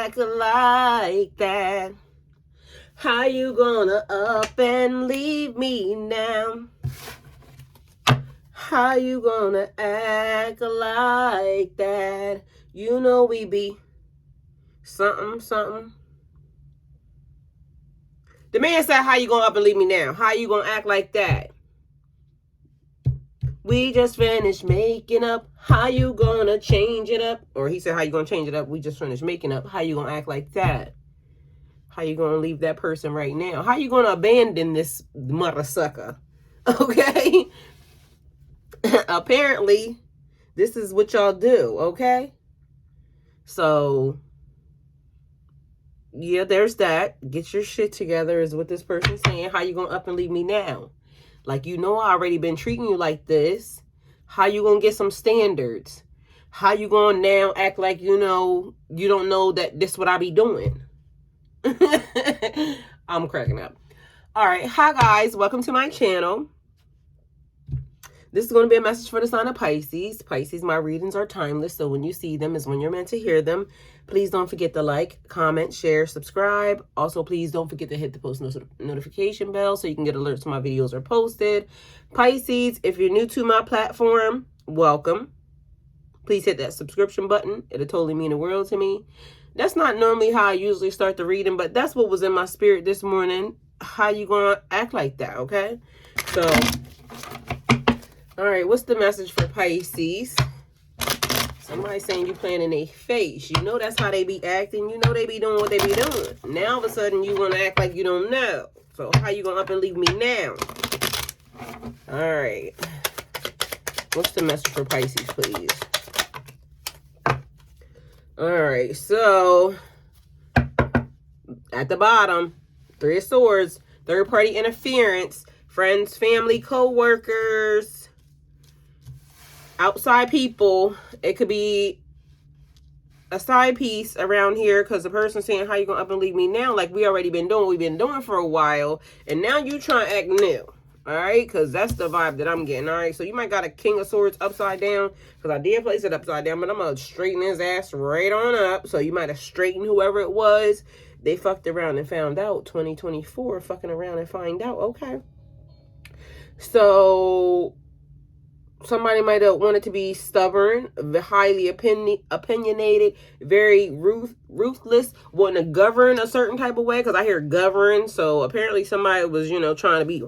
act like that? How you gonna up and leave me now? How you gonna act like that? You know we be something, something. The man said, how you gonna up and leave me now? How you gonna act like that? We just finished making up. How you gonna change it up? Or he said, how you gonna change it up? We just finished making up. How you gonna act like that? How you gonna leave that person right now? How you gonna abandon this mother sucker? Okay? Apparently, this is what y'all do, okay? So, yeah, there's that. Get your shit together is what this person's saying. How you gonna up and leave me now? Like, you know I already been treating you like this. How you gonna get some standards? How you gonna now act like, you know, you don't know that this what I be doing? I'm cracking up. All right. Hi, guys. Welcome to my channel. This is going to be a message for the sign of Pisces. Pisces, my readings are timeless, so when you see them is when you're meant to hear them. Please don't forget to like, comment, share, subscribe. Also, please don't forget to hit the post notification bell so you can get alerts when my videos are posted. Pisces, if you're new to my platform, welcome. Please hit that subscription button. It'll totally mean the world to me. That's not normally how I usually start the reading, but that's what was in my spirit this morning. How you gonna act like that, okay? So, all right, what's the message for Pisces? Somebody saying you playing in their face. You know that's how they be acting. You know they be doing what they be doing. Now, all of a sudden, you want to act like you don't know. So, how you gonna up and leave me now? All right. What's the message for Pisces, please? All right, so at the bottom, 3 of Swords, third-party interference, friends, family, co-workers, outside people. It could be a side piece around here because the person's saying, how you going to up and leave me now? Like we already been doing what we've been doing for a while, and now you trying to act new. All right, because that's the vibe that I'm getting. All right, so you might got a King of Swords upside down because I did place it upside down, but I'm going to straighten his ass right on up. So you might have straightened whoever it was. They fucked around and found out. 2024, fucking around and find out. Okay. So somebody might have wanted to be stubborn, highly opinionated, very ruthless, wanting to govern a certain type of way because I hear govern. So apparently somebody was, you know, trying to be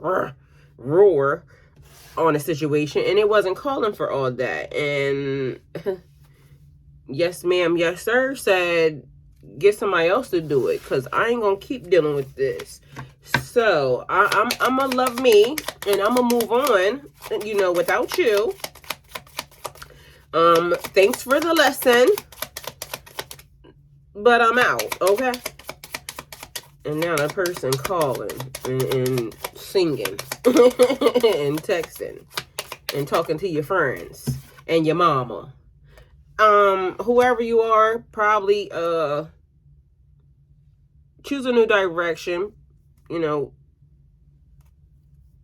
roar on a situation, and it wasn't calling for all that. And yes ma'am, yes sir said get somebody else to do it because I ain't gonna keep dealing with this. So I'm gonna love me and I'm gonna move on, you know, without you. Thanks for the lesson, but I'm out. Okay. And now the person calling and singing and texting and talking to your friends and your mama. Whoever you are, probably choose a new direction. You know,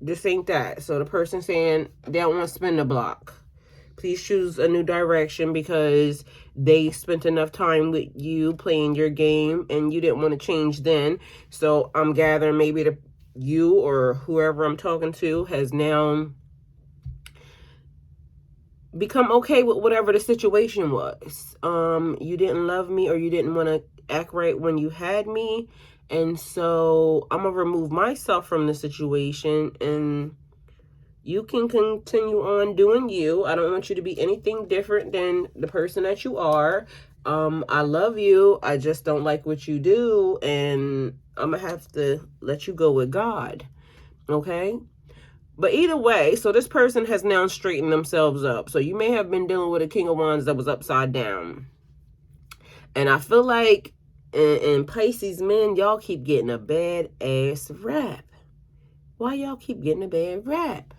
this ain't that. So the person saying they don't want to spin the block. Please choose a new direction because they spent enough time with you playing your game and you didn't want to change then. So I'm gathering maybe you or whoever I'm talking to has now become okay with whatever the situation was. You didn't love me or you didn't want to act right when you had me. And so I'm going to remove myself from the situation and you can continue on doing you. I don't want you to be anything different than the person that you are. I love you. I just don't like what you do. And I'm going to have to let you go with God. Okay? But either way, so this person has now straightened themselves up. So you may have been dealing with a King of Wands that was upside down. And I feel like in Pisces men, y'all keep getting a bad ass rap. Why y'all keep getting a bad rap?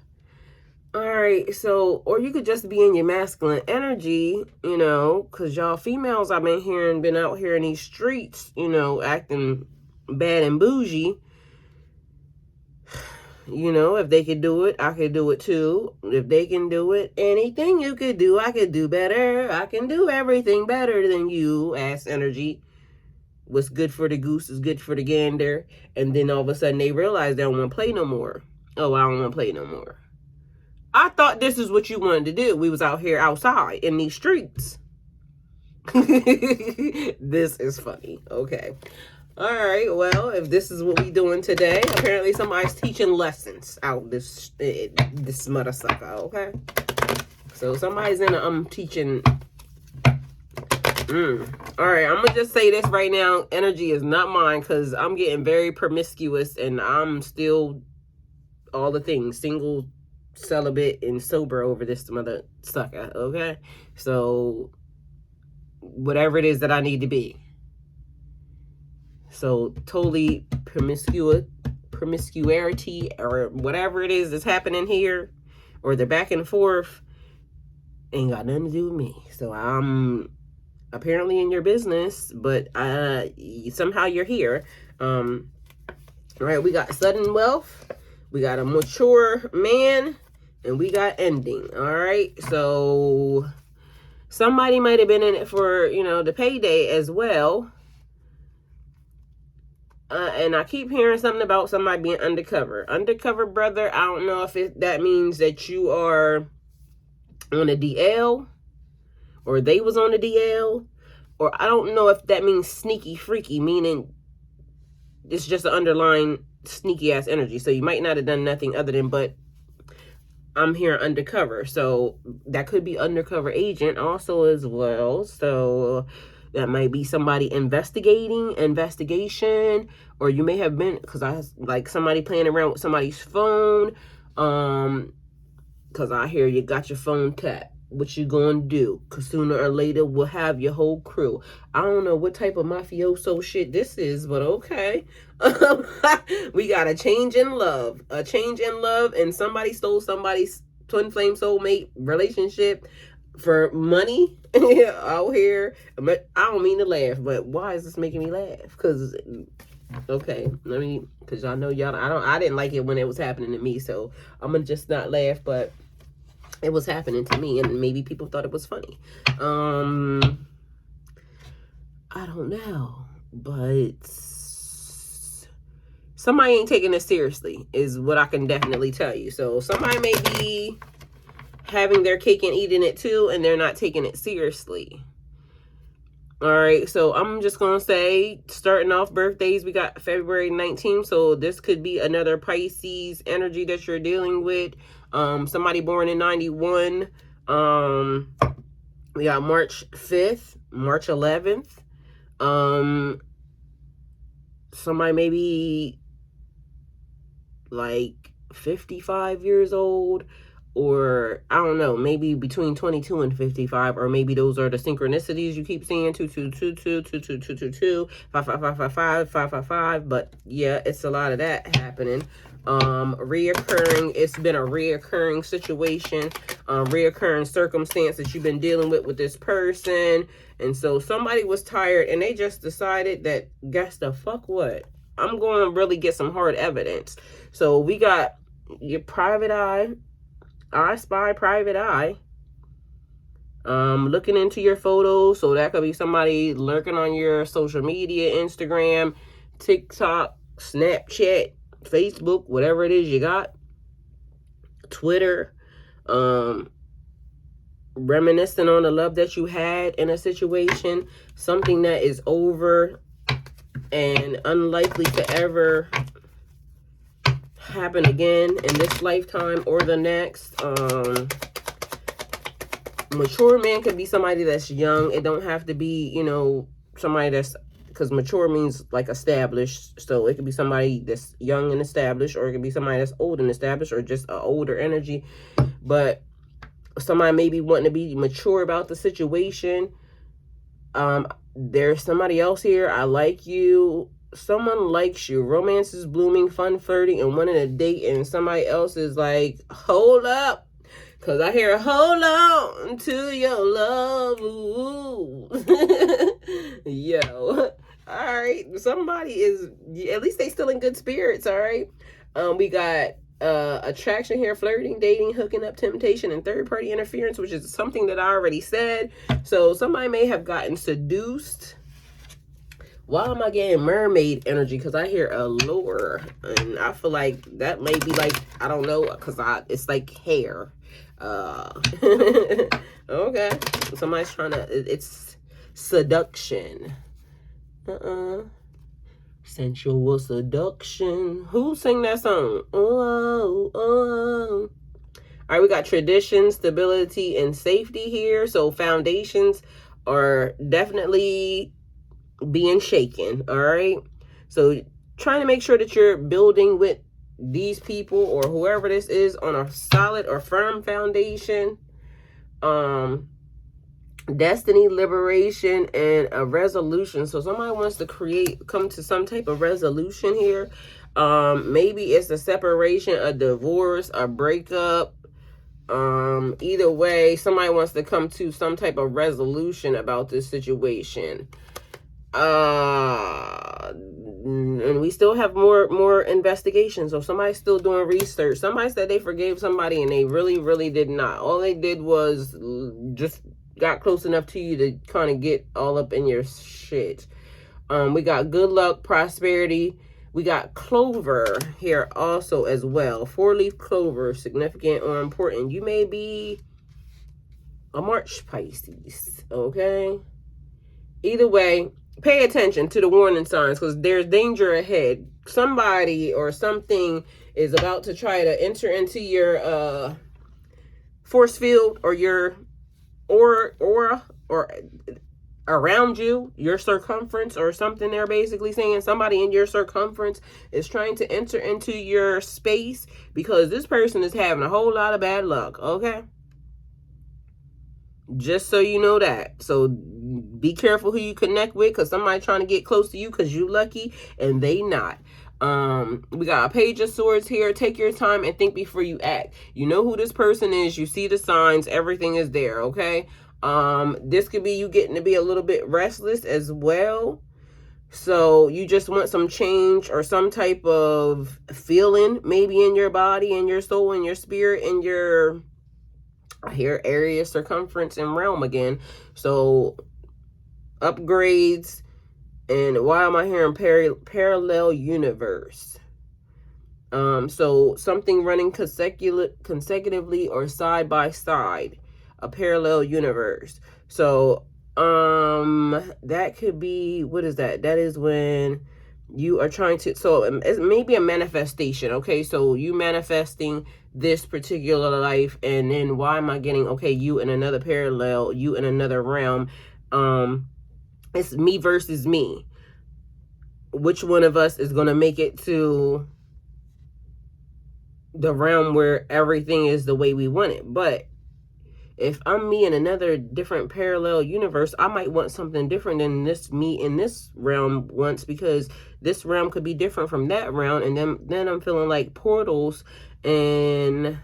All right, so, or you could just be in your masculine energy, you know, because y'all females I've been hearing, been out here in these streets, you know, acting bad and bougie. You know, if they could do it, I could do it too. If they can do it, anything you could do, I could do better. I can do everything better than you, ass energy. what's good for the goose is good for the gander. And then all of a sudden they realize they don't want to play no more. Oh, I don't want to play no more. I thought this is what you wanted to do. We was out here outside in these streets. This is funny. Okay. All right. Well, if this is what we doing today, apparently somebody's teaching lessons out this mother sucker. Okay. So somebody's in teaching. All right. I'm gonna just say this right now. Energy is not mine because I'm getting very promiscuous and I'm still all the things, single, celibate, and sober over this mother sucker. Okay. So whatever it is that I need to be. So totally promiscuity or whatever it is that's happening here, or the back and forth, ain't got nothing to do with me. So I'm apparently in your business, but somehow you're here. All right, we got sudden wealth, we got a mature man, and we got ending. All right, so somebody might have been in it for, the payday as well. And I keep hearing something about somebody being undercover. Undercover, brother, I don't know if that means that you are on a DL or they was on a DL, or I don't know if that means sneaky freaky, meaning it's just an underlying sneaky ass energy. So you might not have done nothing other than, but I'm here undercover. So that could be undercover agent also as well. So that might be somebody investigation, or you may have been, because I like somebody playing around with somebody's phone. Because I hear you got your phone tapped. What you gonna do? Because sooner or later we'll have your whole crew. I don't know what type of mafioso shit this is, but okay. We got a change in love. A change in love, and somebody stole somebody's twin flame soulmate relationship for money out here. But I don't mean to laugh, but why is this making me laugh? Because okay, because I know y'all, I didn't like it when it was happening to me, so I'm gonna just not laugh, but it was happening to me, and maybe people thought it was funny. I don't know, but somebody ain't taking this seriously is what I can definitely tell you. So somebody may be having their cake and eating it too, and they're not taking it seriously. All right, so I'm just going to say, starting off birthdays, we got February 19th, so this could be another Pisces energy that you're dealing with. Somebody born in 91. We got March 5th, March 11th. Somebody maybe like 55 years old, or I don't know, maybe between 22 and 55, or maybe those are the synchronicities you keep seeing, 2222, 2222, 5555, 555, but yeah, it's a lot of that happening. Reoccurring, it's been a reoccurring situation, reoccurring circumstance that you've been dealing with this person, and so somebody was tired and they just decided that, guess the fuck what, I'm going to really get some hard evidence. So we got your private eye, I spy private eye, looking into your photos. So that could be somebody lurking on your social media, Instagram, TikTok, Snapchat, Facebook, whatever it is you got, Twitter, reminiscing on the love that you had in a situation, something that is over and unlikely to ever happen again in this lifetime or the next. Mature man could be somebody that's young. It don't have to be, somebody that's, because mature means like established. So it could be somebody that's young and established, or it could be somebody that's old and established, or just an older energy. But somebody may be wanting to be mature about the situation. There's somebody else here. I like you. Someone likes you. Romance is blooming, fun flirting, and wanting a date. And somebody else is like, hold up. Because I hear, hold on to your love. Ooh. Yo. All right. Somebody is, at least they still in good spirits. All right. We got attraction here, flirting, dating, hooking up, temptation, and third-party interference, which is something that I already said. So somebody may have gotten seduced Why am I getting mermaid energy? Because I hear allure, and I feel like that may be like, I don't know, because it's like hair. Okay, somebody's trying to, it's seduction. Sensual seduction. Who sang that song? Oh, oh. All right, we got tradition, stability, and safety here. So foundations are definitely being shaken. All right. So trying to make sure that you're building with these people or whoever this is on a solid or firm foundation. Destiny, liberation, and a resolution. So somebody wants to come to some type of resolution here. Maybe it's a separation, a divorce, a breakup. Either way, somebody wants to come to some type of resolution about this situation. And we still have more investigations. So somebody's still doing research. Somebody said they forgave somebody and they really did not. All they did was just got close enough to you to kind of get all up in your shit. We got good luck, prosperity. We got clover here also as well. 4-leaf clover, significant or important. You may be a March Pisces, okay? Either way, pay attention to the warning signs because there's danger ahead. Somebody or something is about to try to enter into your force field or your aura or around you, your circumference or something. They're basically saying somebody in your circumference is trying to enter into your space because this person is having a whole lot of bad luck, okay? Just so you know that. So be careful who you connect with because somebody trying to get close to you because you lucky and they not. We got a page of swords here. Take your time and think before you act. You know who this person is. You see the signs. Everything is there, okay? This could be you getting to be a little bit restless as well. So you just want some change or some type of feeling maybe in your body, in your soul, in your spirit, in your, I hear area, circumference, and realm again. So upgrades. And why am I hearing parallel universe? So something running consecutively or side by side, a parallel universe. So that could be, what is that? That is when you are trying to, so it may be a manifestation, okay? So you manifesting this particular life, and then why am I getting, okay, you in another parallel, you in another realm. It's me versus me. Which one of us is going to make it to the realm where everything is the way we want it? But if I'm me in another different parallel universe, I might want something different than this me in this realm wants, because this realm could be different from that realm. And then I'm feeling like portals. And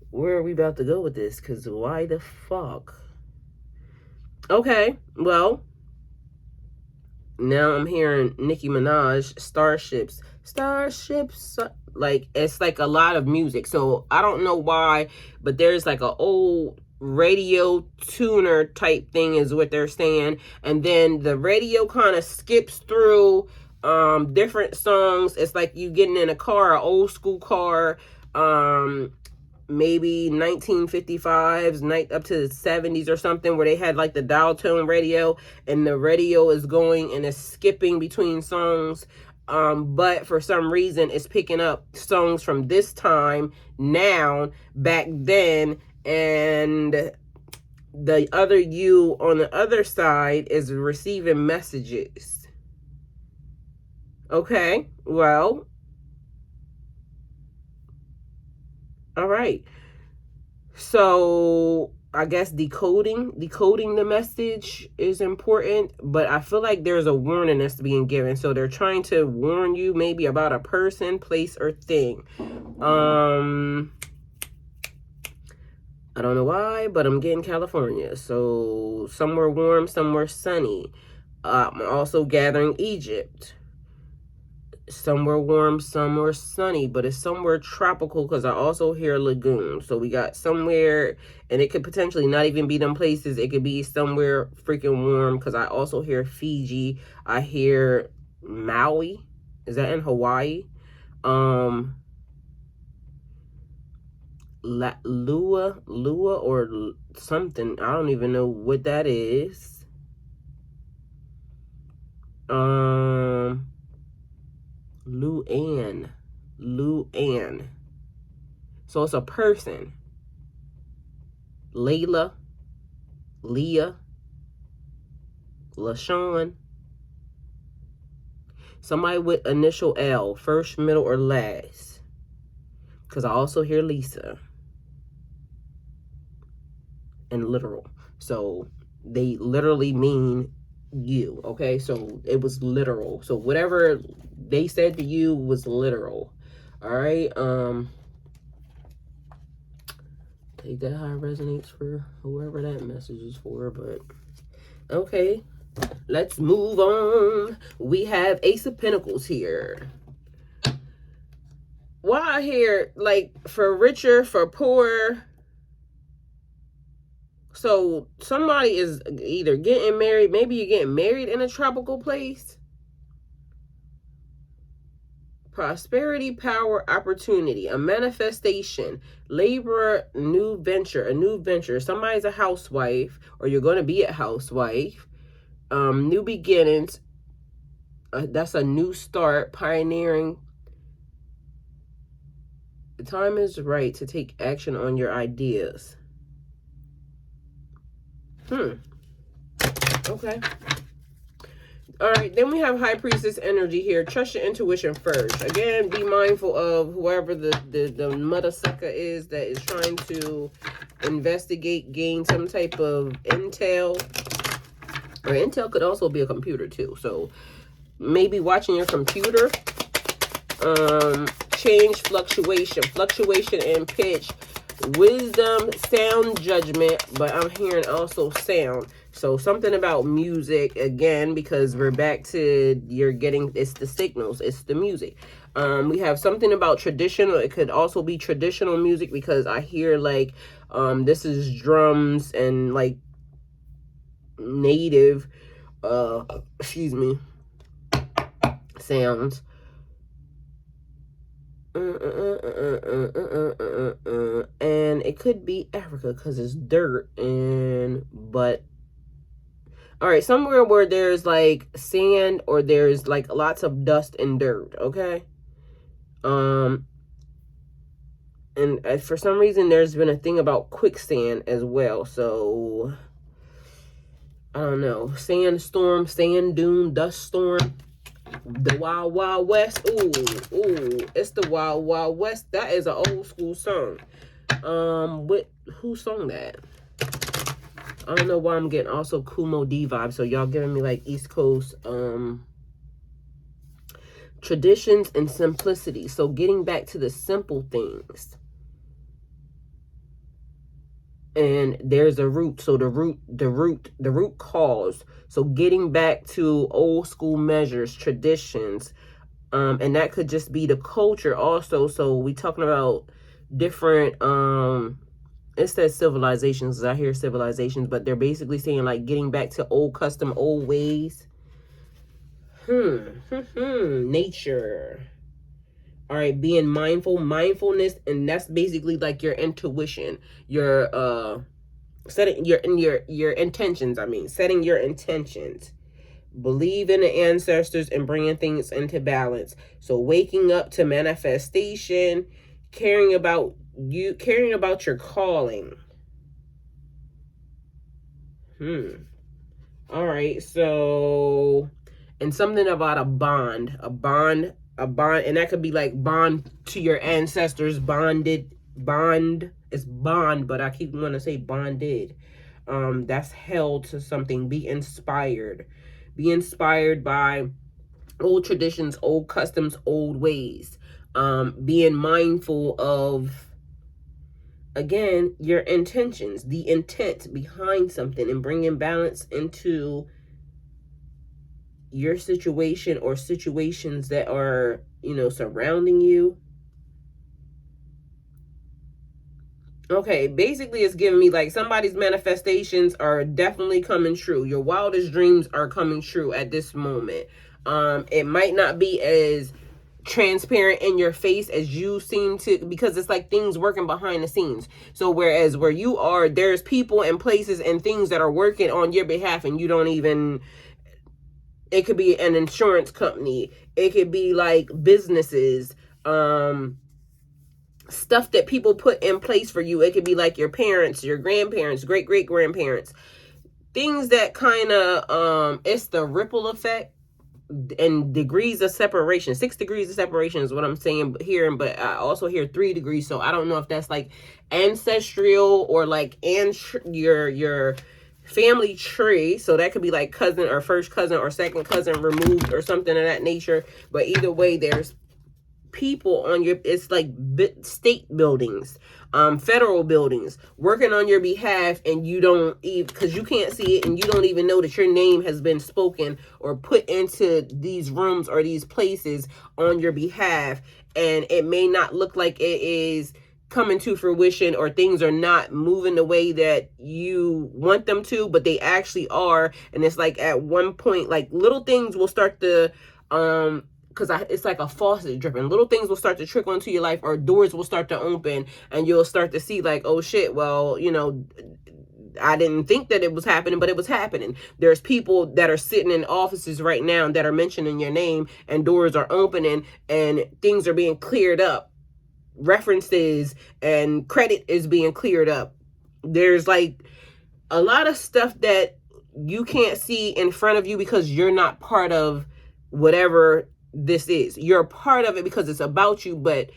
where are we about to go with this? Because why the fuck? Okay, well, now I'm hearing Nicki Minaj, starships, like it's like a lot of music. So I don't know why, but there's like an old radio tuner type thing is what they're saying. And then the radio kind of skips through different songs. It's like you getting in a car, an old school car, maybe 1955s, up to the 70s or something, where they had like the dial tone radio, and the radio is going and it's skipping between songs. But for some reason it's picking up songs from this time, now, back then, and the other you on the other side is receiving messages. Okay, well, all right. So I guess decoding the message is important, but I feel like there's a warning that's being given. So they're trying to warn you maybe about a person, place, or thing. I don't know why, but I'm getting California. So somewhere warm, somewhere sunny. I'm also gathering Egypt. somewhere warm, somewhere sunny, but it's somewhere tropical because I also hear lagoon. So we got somewhere, and it could potentially not even be them places. It could be somewhere freaking warm because I also hear Fiji. I hear Maui. Is that in Hawaii? Lua or something. I don't even know what that is. Luan. So it's a person. Layla, Leah, LaShawn. Somebody with initial L, first, middle, or last. Because I also hear Lisa. And literal. So they literally mean you, okay? So it was literal. So whatever they said to you was literal. All right? Take that how it resonates for whoever that message is for, but okay. Let's move on. We have Ace of Pentacles here. Why I hear, like, for richer, for poor. So somebody is either getting married. Maybe you're getting married in a tropical place. Prosperity, power, opportunity, a manifestation, labor, new venture, a new venture. Somebody's a housewife, or you're going to be a housewife. New beginnings. That's a new start, pioneering. The time is right to take action on your ideas. Okay. All right, then we have High Priestess energy here. Trust your intuition first. Again, be mindful of whoever the mother sucker is that is trying to investigate, gain some type of intel. Or intel could also be a computer too. So maybe watching your computer. Change, fluctuation in pitch, wisdom, sound, judgment, but I'm hearing also sound. So something about music again, because we're back to it's the signals, it's the music. We have something about traditional. It could also be traditional music because I hear like this is drums and like native sounds. And it could be Africa because it's dirt but all right, somewhere where there's like sand or there's like lots of dust and dirt, okay? And for some reason there's been a thing about quicksand as well, so I don't know. Sandstorm, sand dune, dust storm. The Wild Wild West. Ooh, it's the Wild Wild West. That is an old school song. Who sung that? I don't know why I'm getting also Kumo D vibes. So y'all giving me like East Coast traditions and simplicity. So getting back to the simple things. And there's a root. So the root cause. So getting back to old school measures, traditions. And that could just be the culture also. So we talking about different, it says civilizations. I hear civilizations, but they're basically saying like getting back to old custom, old ways. Nature. All right, being mindfulness, and that's basically like your intuition, your setting your intentions. Setting your intentions. Believe in the ancestors and bringing things into balance. So waking up to manifestation, caring about your calling. All right, so, and something about a bond, and that could be like bond to your ancestors, bond, it's bond, but I keep wanting to say bonded. That's held to something. Be inspired by old traditions, old customs, old ways. Being mindful of, again, your intentions, the intent behind something, and bringing balance into your situation or situations that are, you know, surrounding you. Okay, basically it's giving me like somebody's manifestations are definitely coming true. Your wildest dreams are coming true at this moment. It might not be as transparent in your face as you seem to, because it's like things working behind the scenes. So whereas where you are, there's people and places and things that are working on your behalf and you don't even, it could be an insurance company, it could be like businesses, stuff that people put in place for you. It could be like your parents, your grandparents, great great grandparents, things that kind of it's the ripple effect and degrees of separation. 6 degrees of separation is what I'm saying here, but I also hear 3 degrees, so I don't know if that's like ancestral or like your family tree. So that could be like cousin or first cousin or second cousin removed or something of that nature. But either way, there's people on your, it's like state buildings, federal buildings working on your behalf, and you don't even, because you can't see it and you don't even know that your name has been spoken or put into these rooms or these places on your behalf, and it may not look like it is coming to fruition or things are not moving the way that you want them to, but they actually are. And it's like at one point, like little things will start to because it's like a faucet dripping. Little things will start to trickle into your life, or doors will start to open, and you'll start to see like, oh shit, well, you know, I didn't think that it was happening, but it was happening. There's people that are sitting in offices right now that are mentioning your name, and doors are opening, and things are being cleared up. References and credit is being cleared up. There's like a lot of stuff that you can't see in front of you because you're not part of whatever this is. You're a part of it because it's about you, but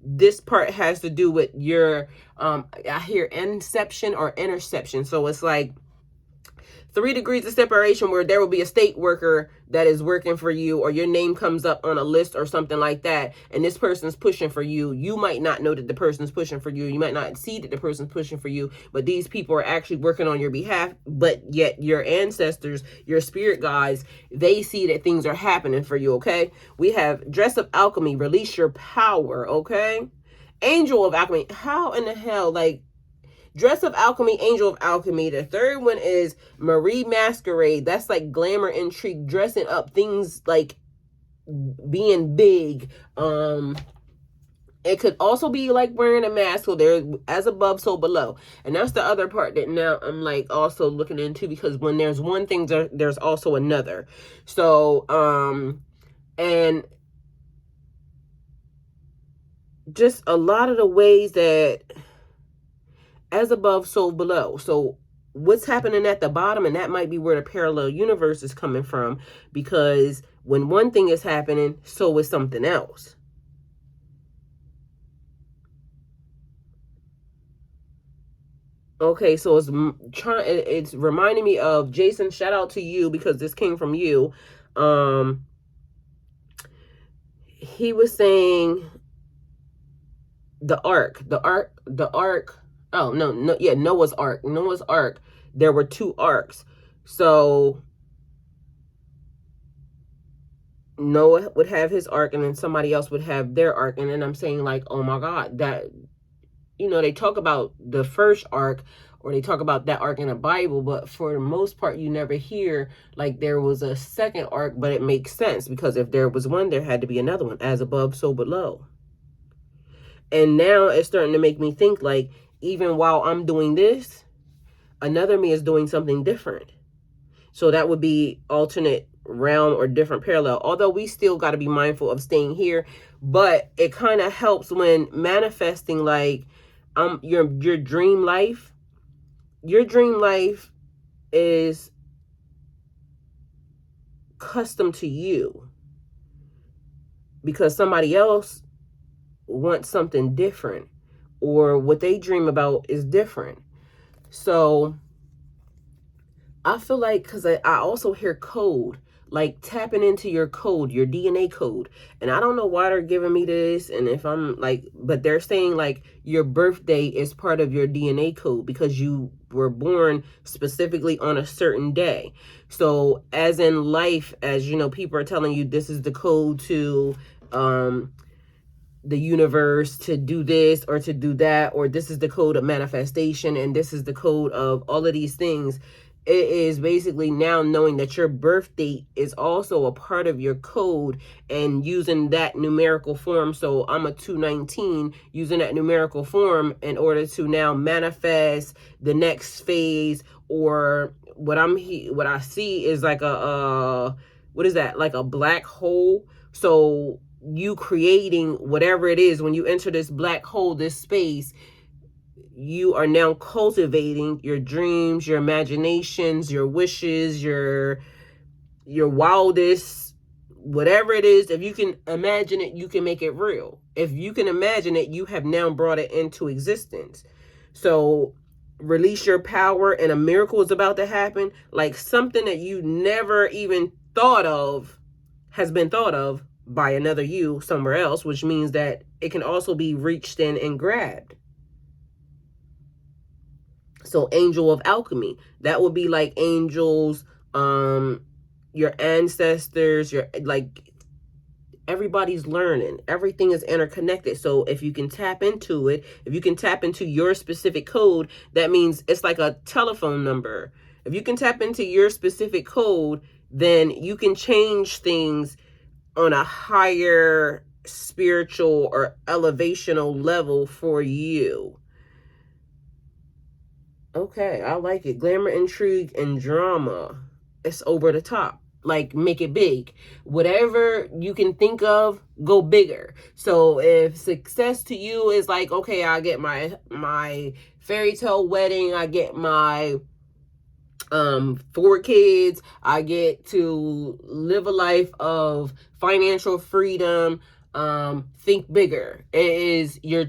this part has to do with your I hear inception or interception. So it's like 3 degrees of separation, where there will be a state worker that is working for you, or your name comes up on a list or something like that, and this person's pushing for you. You might not know that the person's pushing for you. You might not see that the person's pushing for you, but these people are actually working on your behalf. But yet your ancestors, your spirit guides, they see that things are happening for you, okay? We have dress of alchemy, release your power, okay? Angel of alchemy. How in the hell, like, dress of alchemy, angel of alchemy. The third one is Marie Masquerade. That's like glamour, intrigue, dressing up, things like being big. It could also be like wearing a mask. So there, as above, so below. And that's the other part that now I'm like also looking into, because when there's one thing, there's also another. So, and just a lot of the ways that as above, so below. So what's happening at the bottom, and that might be where the parallel universe is coming from, because when one thing is happening, so is something else. Okay, so it's reminding me of Jason. Shout out to you, because this came from you. He was saying the ark. Oh, no, yeah, Noah's Ark. Noah's Ark. There were 2 arks. So Noah would have his ark, and then somebody else would have their ark. And then I'm saying like, oh my God, that, you know, they talk about the first ark, or they talk about that ark in the Bible, but for the most part, you never hear like there was a second ark. But it makes sense, because if there was one, there had to be another one. As above, so below. And now it's starting to make me think like, even while I'm doing this, another me is doing something different. So that would be alternate realm or different parallel. Although we still got to be mindful of staying here, but it kind of helps when manifesting like your dream life. Your dream life is custom to you, because somebody else wants something different, or what they dream about is different. So I feel like, because I also hear code, like tapping into your code, your DNA code. And I don't know why they're giving me this, and if I'm like, but they're saying like your birthday is part of your DNA code because you were born specifically on a certain day. So as in life, as you know, people are telling you this is the code to the universe to do this or to do that, or this is the code of manifestation and this is the code of all of these things. It is basically now knowing that your birth date is also a part of your code and using that numerical form. So I'm a 219, using that numerical form in order to now manifest the next phase. Or what I see is like a what is that, like a black hole. So you creating whatever it is, when you enter this black hole, this space, you are now cultivating your dreams, your imaginations, your wishes, your wildest, whatever it is. If you can imagine it, you can make it real. If you can imagine it, you have now brought it into existence. So release your power, and a miracle is about to happen. Like something that you never even thought of has been thought of by another you somewhere else, which means that it can also be reached in and grabbed. So angel of alchemy, that would be like angels, your ancestors, your, like, everybody's learning, everything is interconnected. So if you can tap into it, if you can tap into your specific code, that means it's like a telephone number. If you can tap into your specific code, then you can change things on a higher spiritual or elevational level for you. Okay, I like it. Glamour, intrigue, and drama. It's over the top. Like, make it big. Whatever you can think of, go bigger. So if success to you is like, okay, I get my fairy tale wedding, I get my 4 kids, I get to live a life of financial freedom, think bigger. It is your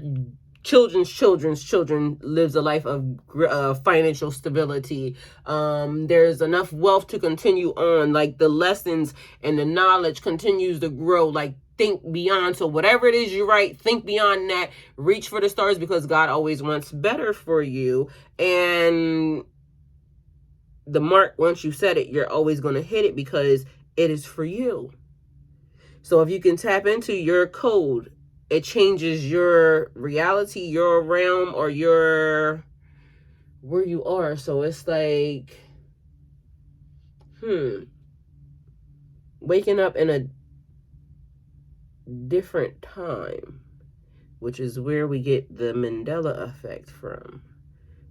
children's children lives a life of financial stability. There's enough wealth to continue on, like the lessons and the knowledge continues to grow. Like, think beyond. So whatever it is you write, think beyond that, reach for the stars, because God always wants better for you. And the mark, once you set it, you're always going to hit it because it is for you. So if you can tap into your code, it changes your reality, your realm, or your, where you are. So it's like, waking up in a different time, which is where we get the Mandela effect from.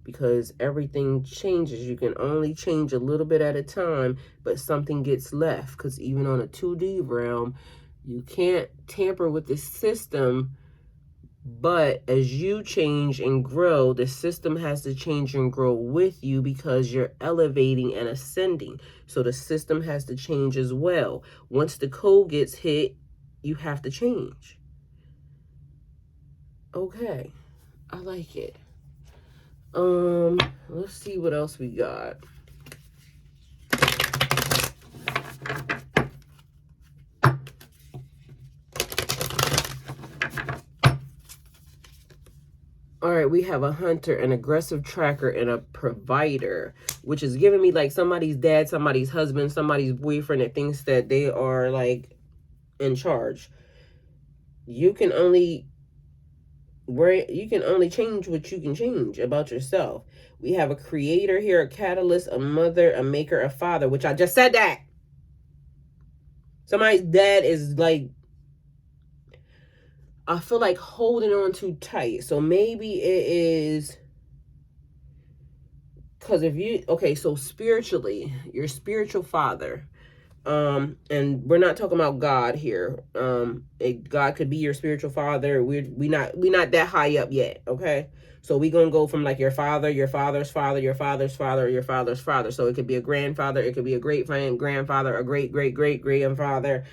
Because everything changes. You can only change a little bit at a time, but something gets left. Because even on a 2D realm, you can't tamper with the system. But as you change and grow, the system has to change and grow with you, because you're elevating and ascending. So the system has to change as well. Once the code gets hit, you have to change. Okay, I like it. Let's see what else we got. All right, we have a hunter, an aggressive tracker, and a provider, which is giving me like somebody's dad, somebody's husband, somebody's boyfriend that thinks that they are like in charge. You can only change what you can change about yourself. We have a creator here, a catalyst, a mother, a maker, a father, which I just said that. Somebody's dad is like, I feel like holding on too tight. So maybe it is because if you, okay, so spiritually, your spiritual father, and we're not talking about God here. God could be your spiritual father. We not that high up yet, okay? So we gonna go from like your father, your father's father, your father's father, your father's father. So it could be a grandfather, it could be a great grandfather, a great grandfather,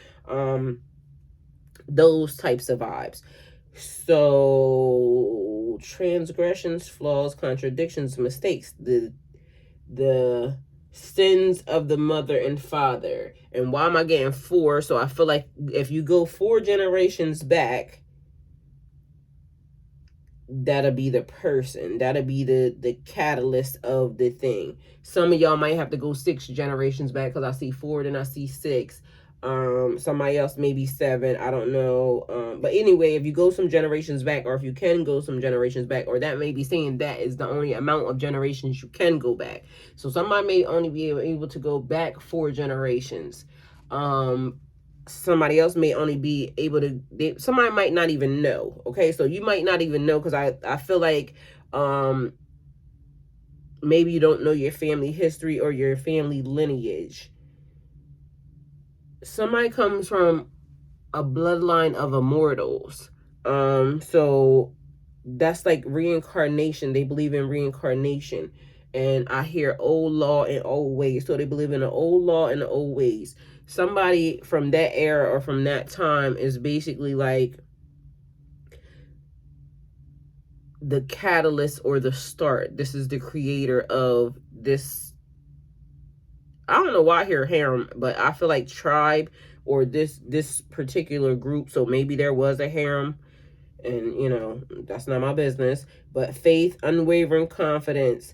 those types of vibes. So transgressions, flaws, contradictions, mistakes, the sins of the mother and father. And why am I getting 4? So I feel like if you go 4 generations back, that'll be the person. That'll be the catalyst of the thing. Some of y'all might have to go 6 generations back, because I see 4, then I see 6. Somebody else maybe 7, I don't know. But anyway, if you go some generations back, or if you can go some generations back, or that may be saying that is the only amount of generations you can go back. So somebody may only be able to go back 4 generations. Somebody else may only be able to, somebody might not even know. Okay, so you might not even know, because I feel like maybe you don't know your family history or your family lineage. Somebody comes from a bloodline of immortals. So that's like reincarnation. They believe in reincarnation. And I hear old law and old ways. So they believe in the old law and the old ways. Somebody from that era or from that time is basically like the catalyst or the start. This is the creator of this. I don't know why I hear harem, but I feel like tribe or this particular group. So maybe there was a harem, and you know, that's not my business. But faith, unwavering confidence.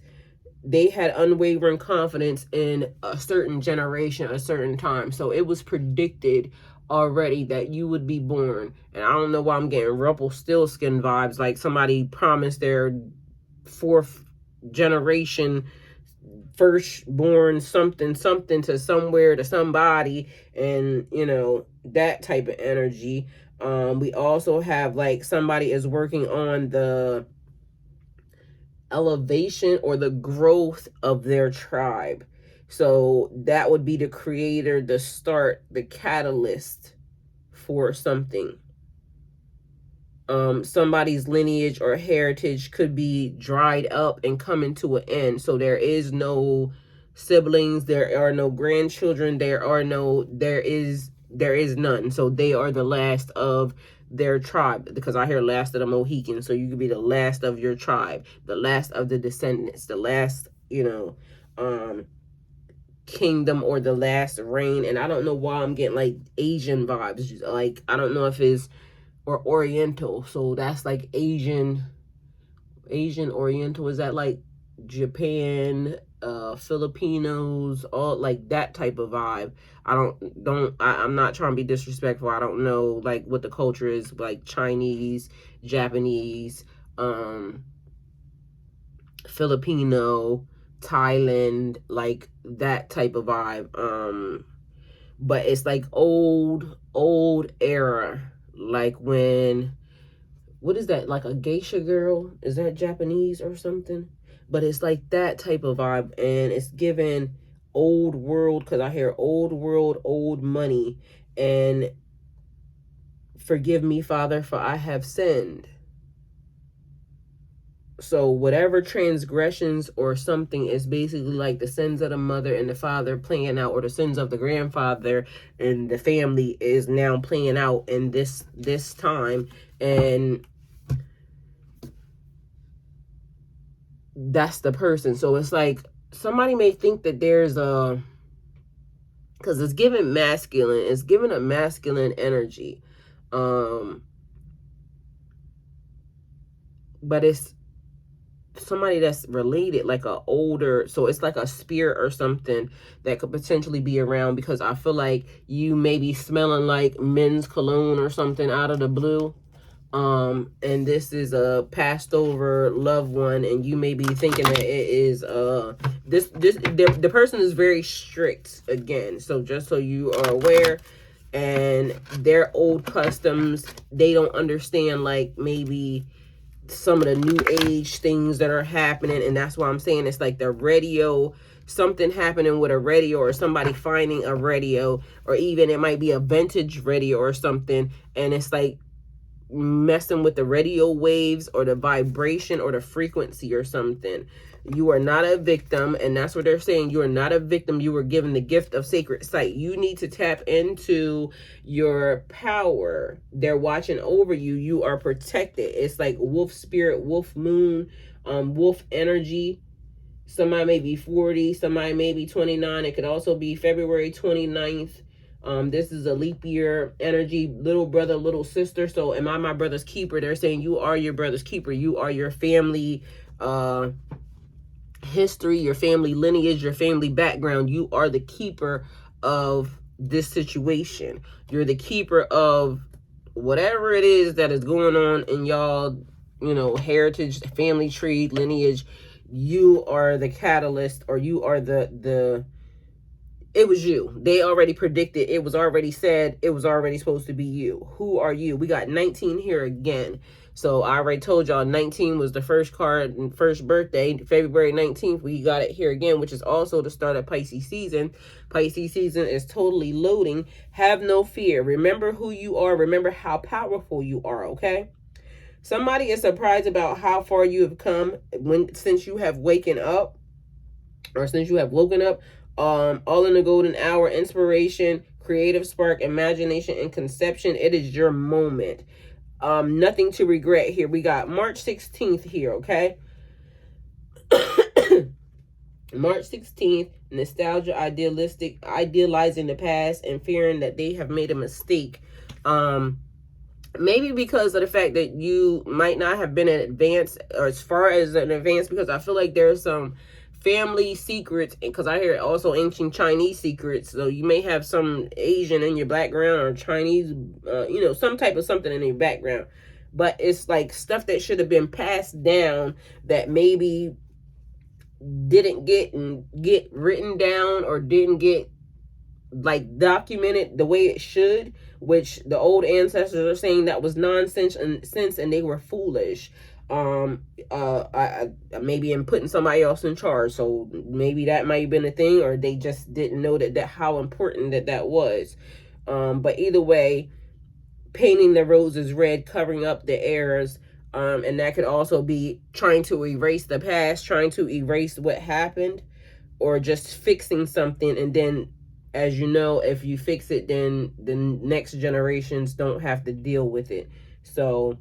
They had unwavering confidence in a certain generation, a certain time. So it was predicted already that you would be born. And I don't know why I'm getting Rumpelstiltskin vibes, like somebody promised their 4th generation firstborn something to somewhere to somebody, and you know, that type of energy. We also have like somebody is working on the elevation or the growth of their tribe. So that would be the creator, the start, the catalyst for something. Somebody's lineage or heritage could be dried up and coming to an end. So there is no siblings, there are no grandchildren, there is none. So they are the last of their tribe, because I hear last of the Mohicans. So you could be the last of your tribe, the last of the descendants, the last, you know, kingdom, or the last reign. And I don't know why I'm getting like Asian vibes. Like, I don't know if it's or Oriental. So that's like Asian Oriental. Is that like Japan, Filipinos, all like that type of vibe? I'm not trying to be disrespectful. I don't know like what the culture is like. Chinese, Japanese, Filipino, Thailand, like that type of vibe. But it's like old era, like when, what is that, like a geisha girl? Is that Japanese or something? But it's like that type of vibe, and it's given old world, because I hear old world, old money, and forgive me, Father, for I have sinned. So whatever transgressions or something is basically like the sins of the mother and the father playing out, or the sins of the grandfather and the family is now playing out in this time. And that's the person. So it's like somebody may think that there's a, because it's given masculine, it's given a masculine energy, but it's somebody that's related, like a older, so it's like a spirit or something that could potentially be around, because I feel like you may be smelling like men's cologne or something out of the blue, and this is a passed over loved one, and you may be thinking that it is the person is very strict again, so just so you are aware. And their old customs, they don't understand like maybe some of the new age things that are happening. And that's why I'm saying it's like the radio, something happening with a radio, or somebody finding a radio, or even it might be a vintage radio or something, and it's like messing with the radio waves or the vibration or the frequency or something. You are not a victim, and that's what they're saying. You are not a victim. You were given the gift of sacred sight. You need to tap into your power. They're watching over you. You are protected. It's like wolf spirit, wolf moon, wolf energy. Somebody may be 40, somebody may be 29. It could also be February 29th. This is a leap year energy, little brother, little sister. So am I my brother's keeper? They're saying you are your brother's keeper. You are your family history, your family lineage, your family background. You are the keeper of this situation. You're the keeper of whatever it is that is going on in y'all, you know, heritage, family tree, lineage. You are the catalyst, or you are the it was you. They already predicted. It was already said. It was already supposed to be you. Who are you? We got 19 here again. So I already told y'all 19 was the first card and first birthday, February 19th. We got it here again, which is also the start of Pisces season. Pisces season is totally loading. Have no fear. Remember who you are. Remember how powerful you are, okay? Somebody is surprised about how far you have come since you have woken up, or since you have woken up. All in the golden hour, inspiration, creative spark, imagination, and conception. It is your moment. Nothing to regret here. We got March 16th here, okay? March 16th, nostalgia, idealistic, idealizing the past and fearing that they have made a mistake. Maybe because of the fact that you might not have been in advance, or as far as an advance, because I feel like there's some family secrets, because I hear also ancient Chinese secrets. So you may have some Asian in your background, or Chinese, you know, some type of something in your background. But it's like stuff that should have been passed down that maybe didn't get written down, or didn't get like documented the way it should, which the old ancestors are saying that was nonsense and they were foolish. I maybe in putting somebody else in charge. So maybe that might have been a thing, or they just didn't know that how important that was. But either way, painting the roses red, covering up the errors. And that could also be trying to erase the past, trying to erase what happened, or just fixing something. And then, as you know, if you fix it, then the next generations don't have to deal with it. So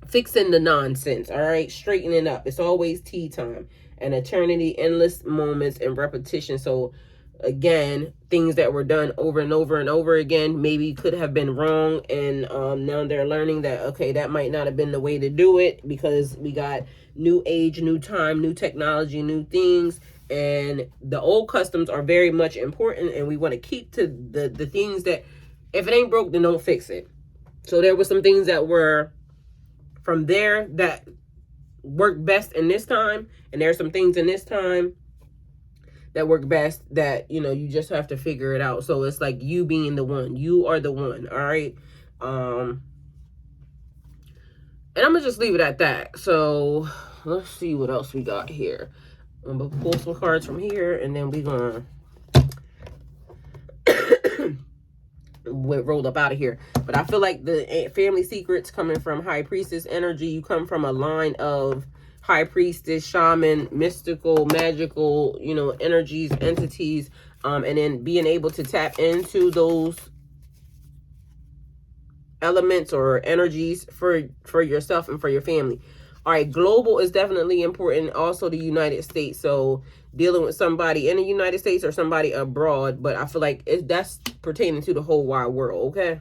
fixing the nonsense, all right? Straightening up. It's always tea time. An eternity, endless moments, and repetition. So again, things that were done over and over and over again maybe could have been wrong, and now they're learning that, okay, that might not have been the way to do it, because we got new age, new time, new technology, new things, and the old customs are very much important, and we want to keep to the things that, if it ain't broke, then don't fix it. So there were some things that were from there that worked best in this time, and there are some things in this time that work best that, you know, you just have to figure it out. So it's like you being the one. You are the one, all right? And I'm gonna just leave it at that. So let's see what else we got here. I'm gonna pull some cards from here, and then we're gonna rolled up out of here. But I feel like the family secrets coming from High Priestess energy. You come from a line of High Priestess, shaman, mystical, magical, you know, energies, entities, and then being able to tap into those elements or energies for yourself and for your family. All right, global is definitely important. Also the United States. So dealing with somebody in the United States or somebody abroad, but I feel like that's pertaining to the whole wide world, okay?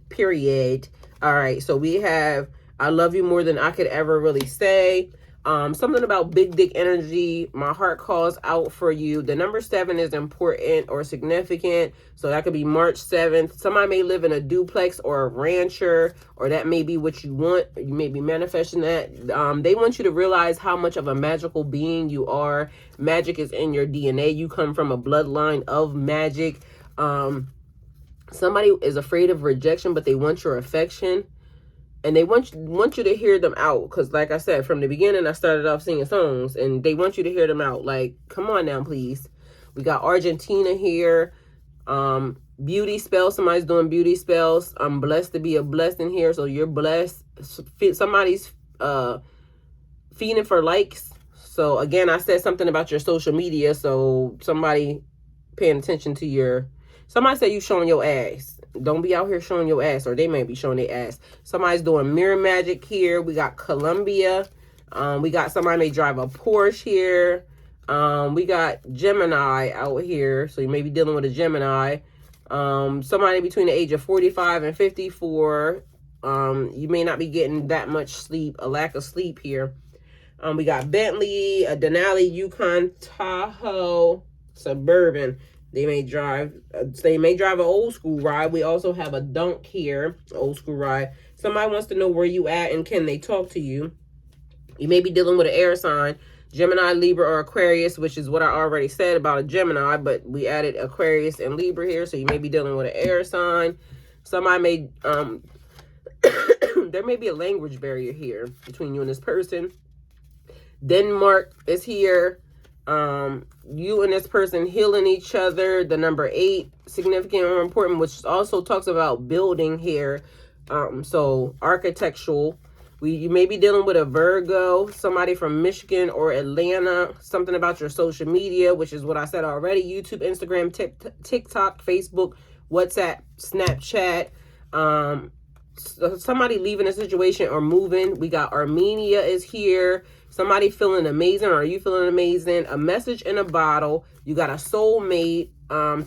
Period. All right, so we have I love you more than I could ever really say. Something about big dick energy. My heart calls out for you. The number 7 is important or significant. So that could be March 7th. Somebody may live in a duplex or a rancher, or that may be what you want. You may be manifesting that. They want you to realize how much of a magical being you are. Magic is in your DNA. You come from a bloodline of magic. Somebody is afraid of rejection, but they want your affection. And they want you to hear them out. Because like I said, from the beginning, I started off singing songs. And they want you to hear them out. Like, come on now, please. We got Argentina here. Beauty spells. Somebody's doing beauty spells. I'm blessed to be a blessing here. So you're blessed. Somebody's feeding for likes. So again, I said something about your social media. So somebody paying attention to your... Somebody said you showing your ass. Don't be out here showing your ass, or they may be showing their ass. Somebody's doing mirror magic here. We got Colombia. We got somebody may drive a Porsche here. We got Gemini out here. So you may be dealing with a Gemini. Somebody between the age of 45 and 54. You may not be getting that much sleep, a lack of sleep here. We got Bentley, a Denali, Yukon, Tahoe, Suburban. They may drive an old school ride. We also have a Dunk here, old school ride. Somebody wants to know where you at and can they talk to you. You may be dealing with an air sign, Gemini, Libra, or Aquarius, which is what I already said about a Gemini, but we added Aquarius and Libra here, so you may be dealing with an air sign. Somebody may, there may be a language barrier here between you and this person. Denmark is here. You and this person healing each other. The number 8, significant or important, which also talks about building here. So architectural. You may be dealing with a Virgo, somebody from Michigan or Atlanta, something about your social media, which is what I said already. YouTube, Instagram, TikTok, Facebook, WhatsApp, Snapchat. Somebody leaving a situation or moving. We got Armenia is here. Somebody feeling amazing. Are you feeling amazing? A message in a bottle. You got a soulmate.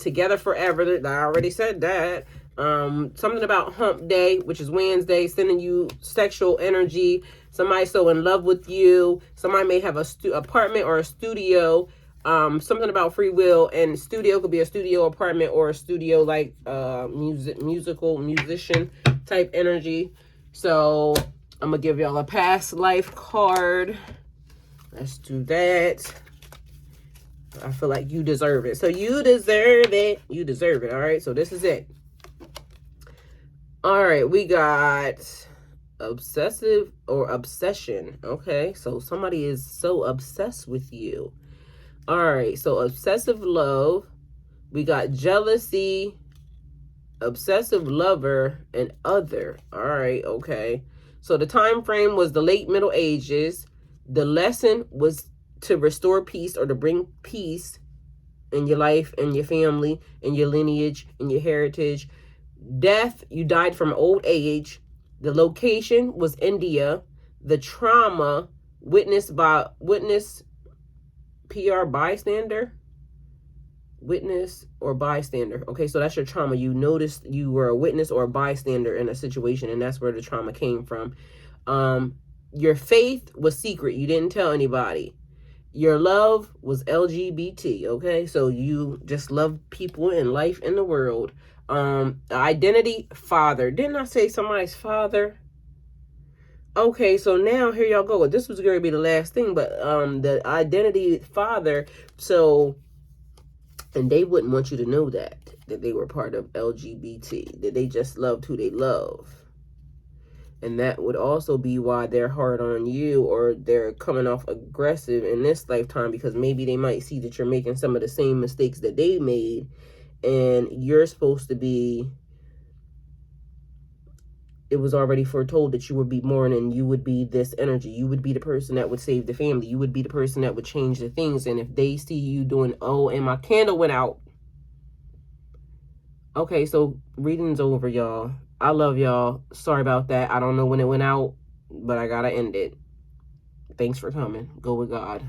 Together forever. I already said that. Something about hump day, which is Wednesday, sending you sexual energy. Somebody so in love with you. Somebody may have a apartment or a studio. Something about free will, and studio could be a studio apartment or a studio like musician type energy. So I'm gonna give y'all a past life card. Let's do that. I feel like you deserve it. So you deserve it. You deserve it. All right. So this is it. All right. We got obsessive or obsession. Okay. So somebody is so obsessed with you. All right. So obsessive love. We got jealousy, obsessive lover, and other. All right. Okay. So the time frame was the late Middle Ages. The lesson was to restore peace or to bring peace in your life and your family and your lineage and your heritage. Death, you died from old age. The location was India. The trauma, witness PR bystander. Witness or bystander. Okay, so that's your trauma. You noticed you were a witness or a bystander in a situation, and that's where the trauma came from. Your faith was secret. You didn't tell anybody. Your love was LGBT. Okay, so you just love people in life in the world. Identity, father. Didn't I say somebody's father? Okay, so now here y'all go. This was going to be the last thing, but the identity, father. So, and they wouldn't want you to know that they were part of LGBT, that they just loved who they love. And that would also be why they're hard on you, or they're coming off aggressive in this lifetime, because maybe they might see that you're making some of the same mistakes that they made, and you're supposed to be, it was already foretold that you would be born and you would be this energy. You would be the person that would save the family. You would be the person that would change the things. And if they see you doing, oh, and my candle went out. Okay, so reading's over, y'all. I love y'all. Sorry about that. I don't know when it went out, but I gotta end it. Thanks for coming. Go with God.